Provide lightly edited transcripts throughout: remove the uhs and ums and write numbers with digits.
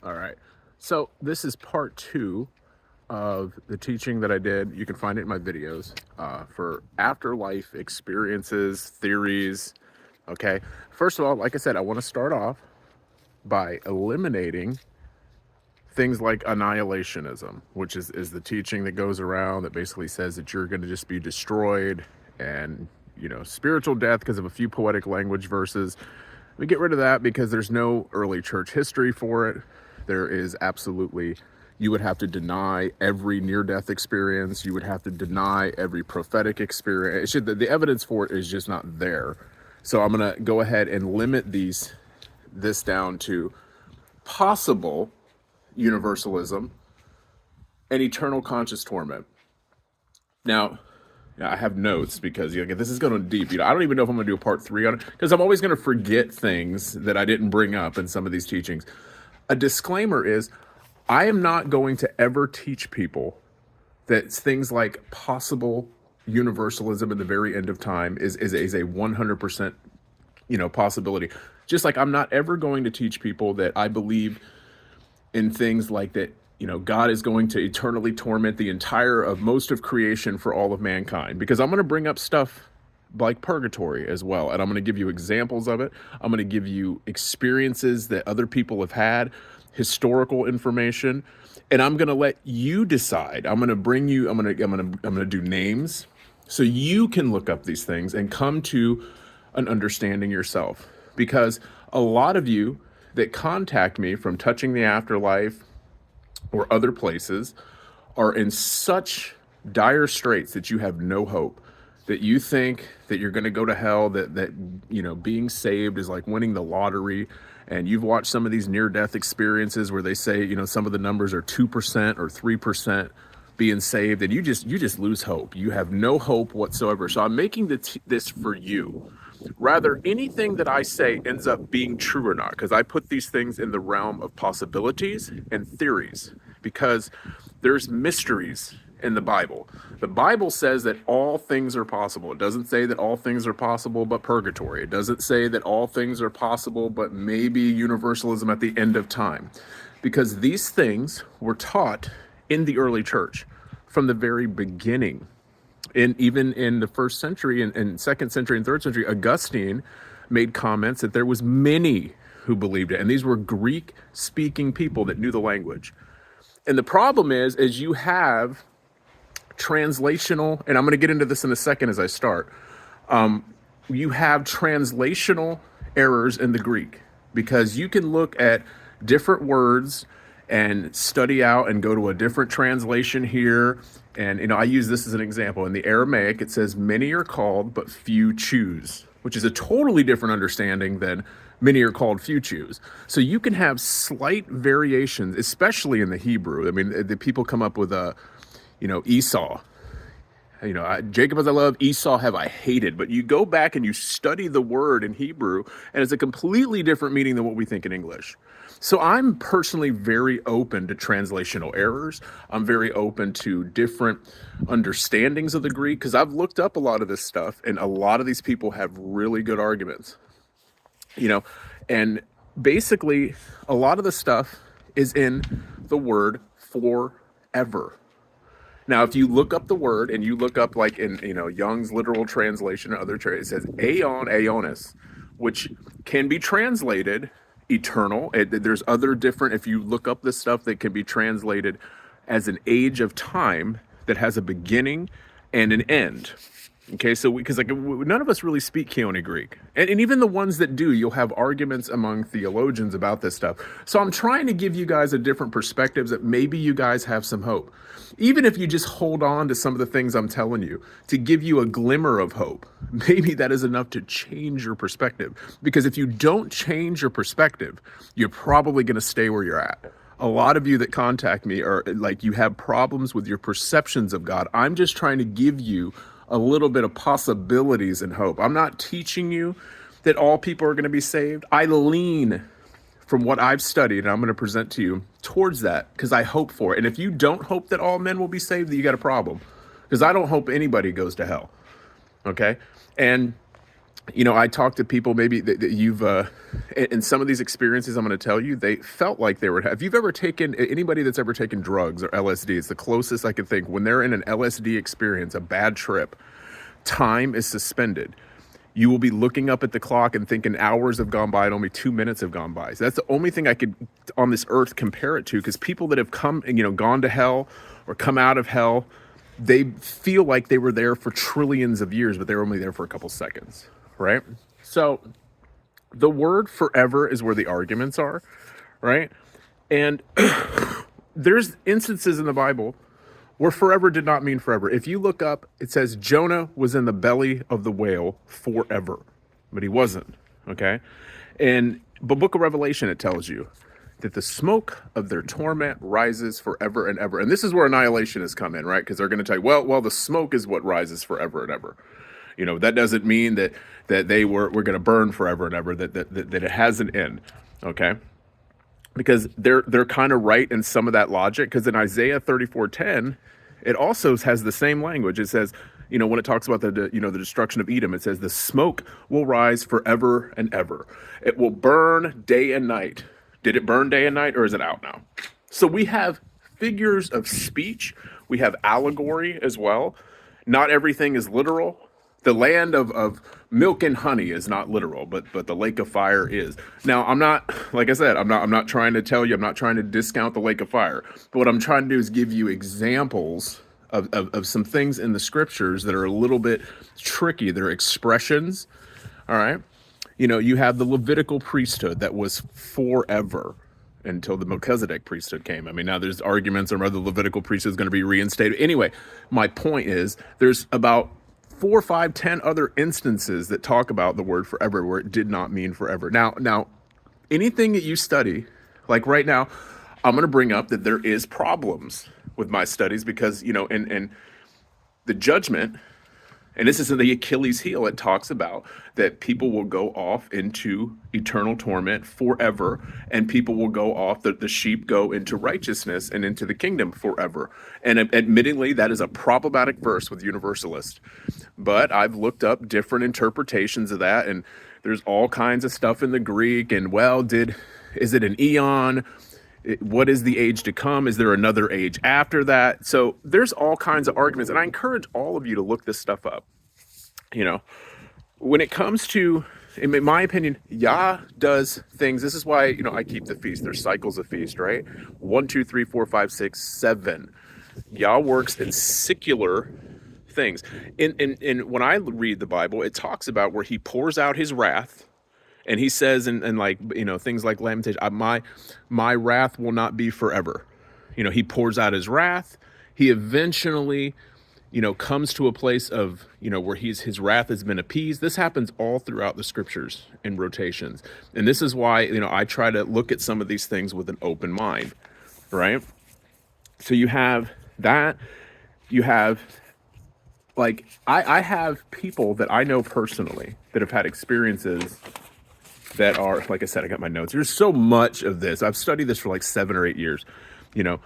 All right. So this is part two of the teaching that I did. You can find it in my videos for afterlife experiences, theories. Okay. First of all, like I said, I want to start off by eliminating things like annihilationism, which is the teaching that goes around that basically says that you're going to just be destroyed and, spiritual death because of a few poetic language verses. We get rid of that because there's no early church history for it. There is absolutely, you would have to deny every near death experience. You would have to deny every prophetic experience. The evidence for it is just not there. So I'm going to go ahead and limit this down to possible universalism and eternal conscious torment. Now, I have notes because this is going deep. I don't even know if I'm going to do a part three on it because I'm always going to forget things that I didn't bring up in some of these teachings. A disclaimer is I am not going to ever teach people that things like possible universalism in the very end of time is a 100% possibility. Just like I'm not ever going to teach people that I believe in things like that, God is going to eternally torment the entire of most of creation for all of mankind, because I'm going to bring up stuff like purgatory as well, and I'm going to give you examples of it. I'm going to give you experiences that other people have had, historical information, and I'm going to let you decide. I'm going to bring you I'm going to do names so you can look up these things and come to an understanding yourself, because a lot of you that contact me from Touching the Afterlife or other places are in such dire straits that you have no hope, that you think that you're going to go to hell, that being saved is like winning the lottery. And you've watched some of these near death experiences where they say, some of the numbers are 2% or 3% being saved, and you just lose hope. You have no hope whatsoever. So I'm making this for you. Rather, anything that I say ends up being true or not, because I put these things in the realm of possibilities and theories, because there's mysteries in the Bible. The Bible says that all things are possible. It doesn't say that all things are possible but purgatory. It doesn't say that all things are possible but maybe universalism at the end of time, because these things were taught in the early church from the very beginning. And even in the first century and second century and third century, Augustine made comments that there was many who believed it. And these were Greek speaking people that knew the language. And the problem is you have translational, and I'm going to get into this in a second as I start. You have translational errors in the Greek, because you can look at different words and study out and go to a different translation here. And, I use this as an example. In the Aramaic, it says, many are called, but few choose, which is a totally different understanding than many are called, few choose. So you can have slight variations, especially in the Hebrew. I mean, the people come up with Esau. Jacob as I love, Esau have I hated. But you go back and you study the word in Hebrew, and it's a completely different meaning than what we think in English. So I'm personally very open to translational errors. I'm very open to different understandings of the Greek, because I've looked up a lot of this stuff, and a lot of these people have really good arguments. And basically, a lot of the stuff is in the word forever. Now, if you look up the word and you look up like in Young's literal translation or other it says aeon, aeonis, which can be translated eternal. There's other different, if you look up this stuff, that can be translated as an age of time that has a beginning and an end. Okay, so because none of us really speak Keone Greek, and even the ones that do, you'll have arguments among theologians about this stuff. So I'm trying to give you guys a different perspectives that maybe you guys have some hope, even if you just hold on to some of the things I'm telling you to give you a glimmer of hope. Maybe that is enough to change your perspective, because if you don't change your perspective, you're probably going to stay where you're at. A lot of you that contact me are like, you have problems with your perceptions of God. I'm just trying to give you a little bit of possibilities and hope. I'm not teaching you that all people are going to be saved. I lean from what I've studied, and I'm going to present to you towards that, because I hope for it. And if you don't hope that all men will be saved, then you got a problem, because I don't hope anybody goes to hell. Okay? And I talk to people maybe that you've, in some of these experiences I'm going to tell you, they felt like they were, have you ever taken, anybody that's ever taken drugs or LSD, it's the closest I can think, when they're in an LSD experience, a bad trip, time is suspended. You will be looking up at the clock and thinking hours have gone by and only 2 minutes have gone by. So that's the only thing I could on this earth compare it to, because people that have come, gone to hell or come out of hell, they feel like they were there for trillions of years, but they were only there for a couple seconds, right? So the word forever is where the arguments are, right? And there's instances in the Bible where forever did not mean forever. If you look up, it says Jonah was in the belly of the whale forever, but he wasn't, okay? And the book of Revelation, it tells you that the smoke of their torment rises forever and ever. And this is where annihilation has come in, right? Because they're going to tell you, well, the smoke is what rises forever and ever. That doesn't mean that they were going to burn forever and ever, that it has an end, okay? Because they're kind of right in some of that logic, because in Isaiah 34:10, it also has the same language. It says, when it talks about the destruction of Edom, it says the smoke will rise forever and ever. It will burn day and night. Did it burn day and night, or is it out now? So we have figures of speech. We have allegory as well. Not everything is literal. The land of milk and honey is not literal, but the lake of fire is. Now, I'm not, like I said, I'm not trying to tell you, I'm not trying to discount the lake of fire. But what I'm trying to do is give you examples of some things in the scriptures that are a little bit tricky. They're expressions, all right? You have the Levitical priesthood that was forever until the Melchizedek priesthood came. I mean, now there's arguments on whether the Levitical priesthood is going to be reinstated. Anyway, my point is there's about 4, 5, 10 other instances that talk about the word forever where it did not mean forever. Now, anything that you study, like right now, I'm going to bring up that there is problems with my studies because, and the judgment, and this isn't the Achilles heel, it talks about that people will go off into eternal torment forever, and people will go off, the sheep go into righteousness and into the kingdom forever. And admittingly, that is a problematic verse with universalists. But I've looked up different interpretations of that, and there's all kinds of stuff in the Greek, and is it an eon? What is the age to come? Is there another age after that? So there's all kinds of arguments, and I encourage all of you to look this stuff up. When it comes to, in my opinion, Yah does things. This is why, I keep the feast. There's cycles of feast, right? 1, 2, 3, 4, 5, 6, 7. Yah works in secular things. And when I read the Bible, it talks about where he pours out his wrath. And he says, and like, things like Lamentation, my wrath will not be forever. He pours out his wrath. He eventually, comes to a place of, where his wrath has been appeased. This happens all throughout the scriptures in rotations. And this is why, I try to look at some of these things with an open mind, right? So you have that. You have, like, I have people that I know personally that have had experiences that are, like I said, I got my notes. There's so much of this. I've studied this for like 7 or 8 years, and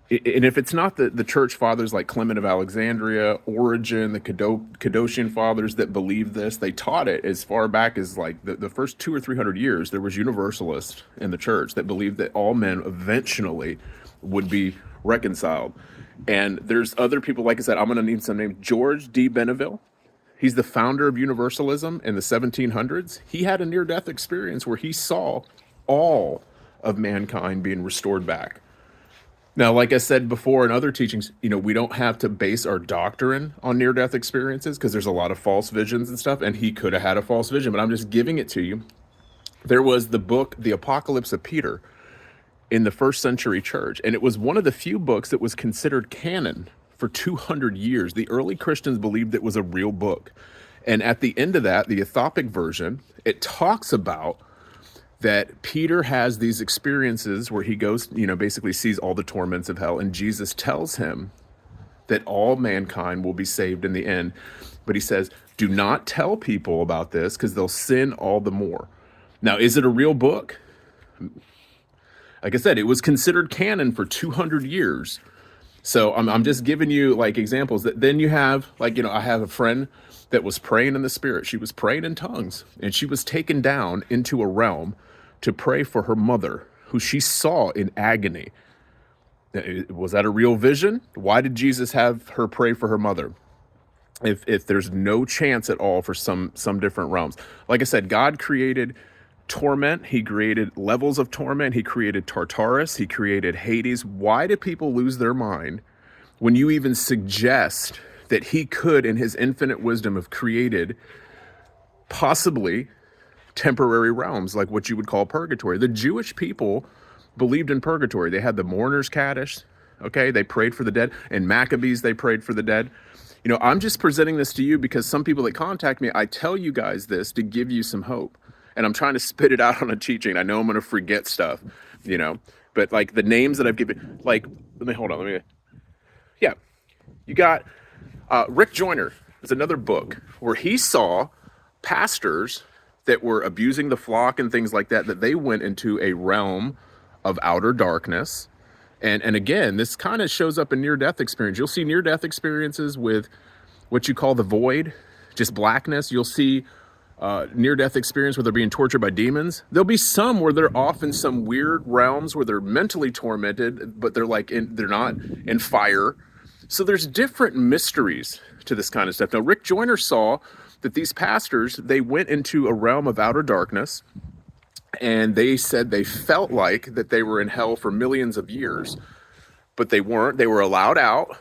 if it's not the church fathers like Clement of Alexandria, Origen, the Kadoshian fathers that believe this, they taught it as far back as like the first 200 or 300 years. There was universalists in the church that believed that all men eventually would be reconciled. And there's other people, like I said, I'm going to name some names. George D. Benneville. He's the founder of Universalism in the 1700s. He had a near-death experience where he saw all of mankind being restored back. Now, like I said before in other teachings, we don't have to base our doctrine on near-death experiences because there's a lot of false visions and stuff, and he could have had a false vision, but I'm just giving it to you. There was the book, The Apocalypse of Peter, in the first century church, and it was one of the few books that was considered canon for 200 years. The early Christians believed it was a real book. And at the end of that, the Ethiopic version, it talks about that Peter has these experiences where he goes, basically sees all the torments of hell, and Jesus tells him that all mankind will be saved in the end. But he says, do not tell people about this because they'll sin all the more. Now, is it a real book? Like I said, it was considered canon for 200 years. So I'm just giving you like examples that then you have like, I have a friend that was praying in the spirit. She was praying in tongues and she was taken down into a realm to pray for her mother who she saw in agony. Was that a real vision? Why did Jesus have her pray for her mother? If there's no chance at all for some different realms. Like I said, God created torment. He created levels of torment. He created Tartarus. He created Hades. Why do people lose their mind when you even suggest that he could, in his infinite wisdom, have created possibly temporary realms like what you would call purgatory? The Jewish people believed in purgatory. They had the mourners Kaddish. Okay, they prayed for the dead. And Maccabees, they prayed for the dead. I'm just presenting this to you because some people that contact me, I tell you guys this to give you some hope. And I'm trying to spit it out on a teaching. I know I'm going to forget stuff, but like the names that I've given, like, yeah, you got Rick Joyner. There's another book where he saw pastors that were abusing the flock and things like that, that they went into a realm of outer darkness. And again, this kind of shows up in near-death experience. You'll see near-death experiences with what you call the void, just blackness. You'll see near-death experience where they're being tortured by demons. There'll be some where they're off in some weird realms where they're mentally tormented, but they're not in fire. So there's different mysteries to this kind of stuff. Now, Rick Joyner saw that these pastors, they went into a realm of outer darkness, and they said they felt like that they were in hell for millions of years, but they weren't. They were allowed out.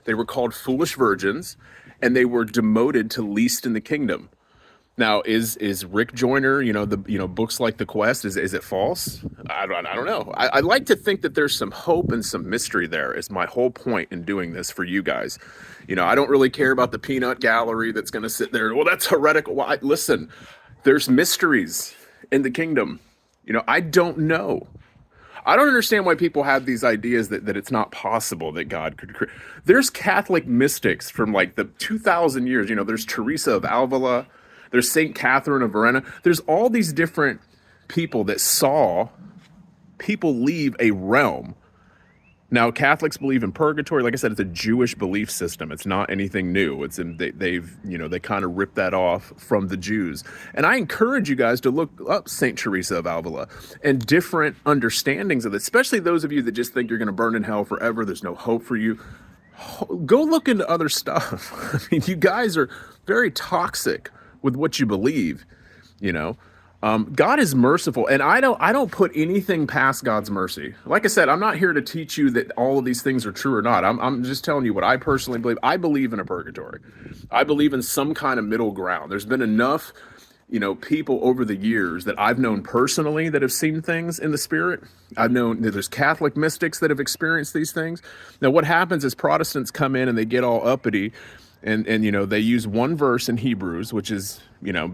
They were called foolish virgins, and they were demoted to least in the kingdom. Now, is Rick Joyner, books like The Quest, is it false? I don't know. I like to think that there's some hope and some mystery there is my whole point in doing this for you guys. I don't really care about the peanut gallery that's going to sit there. Well, that's heretical. Well, listen, there's mysteries in the kingdom. I don't know. I don't understand why people have these ideas that it's not possible that God could create. There's Catholic mystics from like the 2,000 years. There's Teresa of Avila. There's St. Catherine of Verona. There's all these different people that saw people leave a realm. Now, Catholics believe in purgatory. Like I said, it's a Jewish belief system. It's not anything new. They kind of ripped that off from the Jews. And I encourage you guys to look up St. Teresa of Avila and different understandings of it, especially those of you that just think you're going to burn in hell forever. There's no hope for you. Go look into other stuff. I mean, you guys are very toxic with what you believe. God is merciful, and I don't put anything past God's mercy. Like I said, I'm not here to teach you that all of these things are true or not. I'm just telling you what I personally believe. I believe in a purgatory. I believe in some kind of middle ground. There's been enough, people over the years that I've known personally that have seen things in the spirit. I've known that there's Catholic mystics that have experienced these things. Now, what happens is Protestants come in and they get all uppity. And they use one verse in Hebrews, which is,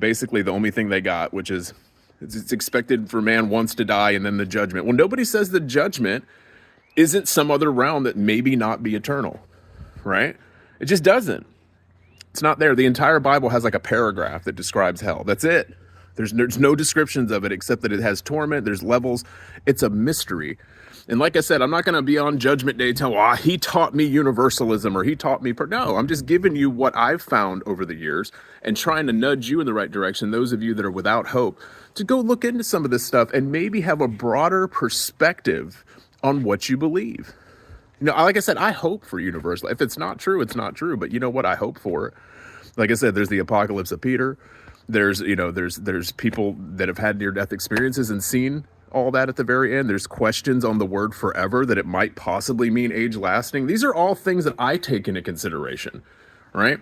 basically the only thing they got, which is it's expected for man once to die and then the judgment. Well, nobody says the judgment isn't some other realm that maybe not be eternal, right? It just doesn't. It's not there. The entire Bible has like a paragraph that describes hell. That's it. There's no descriptions of it except that it has torment. There's levels. It's a mystery. And like I said, I'm not going to be on Judgment Day telling, he taught me universalism or he taught me. No, I'm just giving you what I've found over the years and trying to nudge you in the right direction. Those of you that are without hope to go look into some of this stuff and maybe have a broader perspective on what you believe. Like I said, I hope for universal. If it's not true, it's not true. But you know what? I hope for it. Like I said, there's the apocalypse of Peter. There's people that have had near-death experiences and seen all that at the very end. There's questions on the word forever, that it might possibly mean age lasting. These are all things that I take into consideration, right?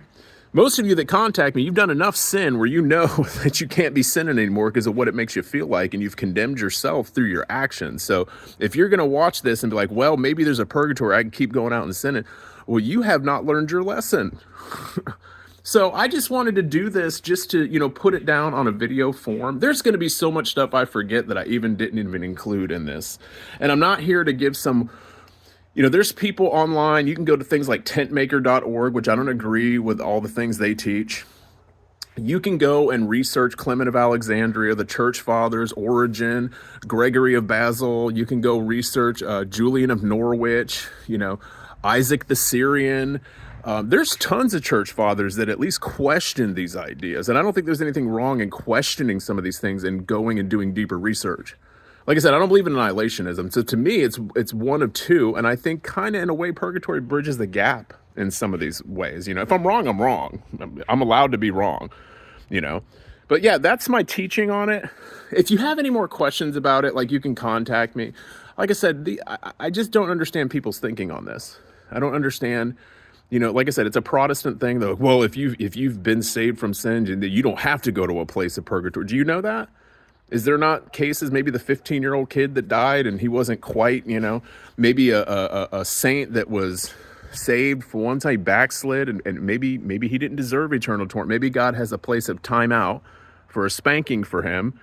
Most of you that contact me, you've done enough sin where you know that you can't be sinning anymore because of what it makes you feel like, and you've condemned yourself through your actions. So if you're going to watch this and be like, well, maybe there's a purgatory, I can keep going out and sinning. Well, you have not learned your lesson. So I just wanted to do this just to, put it down on a video form. There's going to be so much stuff I forget that I didn't even include in this. And I'm not here to give some, there's people online. You can go to things like tentmaker.org, which I don't agree with all the things they teach. You can go and research Clement of Alexandria, the Church Fathers, Origen, Gregory of Basil. You can go research Julian of Norwich, Isaac the Syrian. There's tons of church fathers that at least question these ideas. And I don't think there's anything wrong in questioning some of these things and going and doing deeper research. Like I said, I don't believe in annihilationism. So to me, it's one of two. And I think kind of in a way, purgatory bridges the gap in some of these ways. If I'm wrong, I'm wrong. I'm allowed to be wrong, you know. But yeah, that's my teaching on it. If you have any more questions about it, like, you can contact me. Like I said, I just don't understand people's thinking on this. I don't understand, like I said, it's a Protestant thing though. Well, if you've been saved from sin, you don't have to go to a place of purgatory. Do you know that? Is there not cases, maybe the 15-year-old kid that died and he wasn't quite, maybe a saint that was saved for one time, backslid, and maybe he didn't deserve eternal torment. Maybe God has a place of time out for a spanking for him.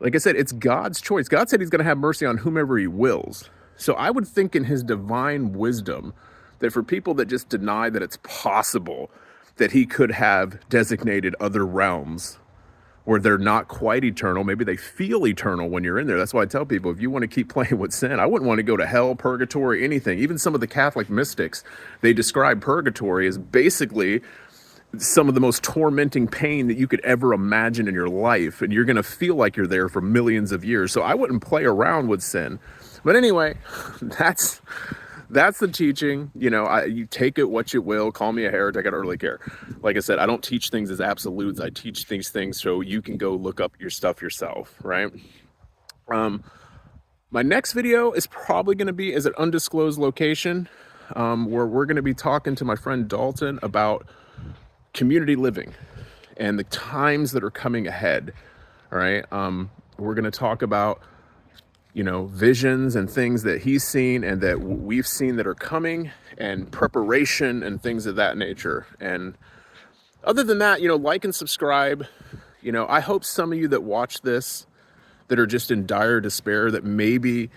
Like I said, it's God's choice. God said he's going to have mercy on whomever he wills. So I would think in his divine wisdom that for people that just deny that it's possible that he could have designated other realms where they're not quite eternal, maybe they feel eternal when you're in there. That's why I tell people, if you want to keep playing with sin, I wouldn't want to go to hell, purgatory, anything. Even some of the Catholic mystics, they describe purgatory as basically some of the most tormenting pain that you could ever imagine in your life. And you're going to feel like you're there for millions of years. So I wouldn't play around with sin. But anyway, that's the teaching. You take it what you will. Call me a heretic. I don't really care. Like I said, I don't teach things as absolutes. I teach these things so you can go look up your stuff yourself, right? My next video is probably going to be at an undisclosed location where we're going to be talking to my friend Dalton about community living and the times that are coming ahead. All right. We're going to talk about, visions and things that he's seen and that we've seen that are coming, and preparation and things of that nature. And other than that, like and subscribe. I hope some of you that watch this that are just in dire despair, that maybe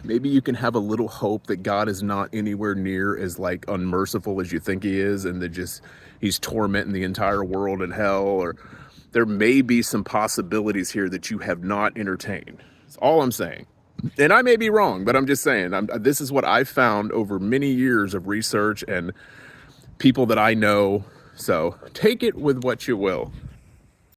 you can have a little hope that God is not anywhere near as unmerciful as you think he is, and that he's tormenting the entire world in hell, or there may be some possibilities here that you have not entertained. That's all I'm saying. And I may be wrong, but I'm just saying, this is what I've found over many years of research and people that I know. So take it with what you will.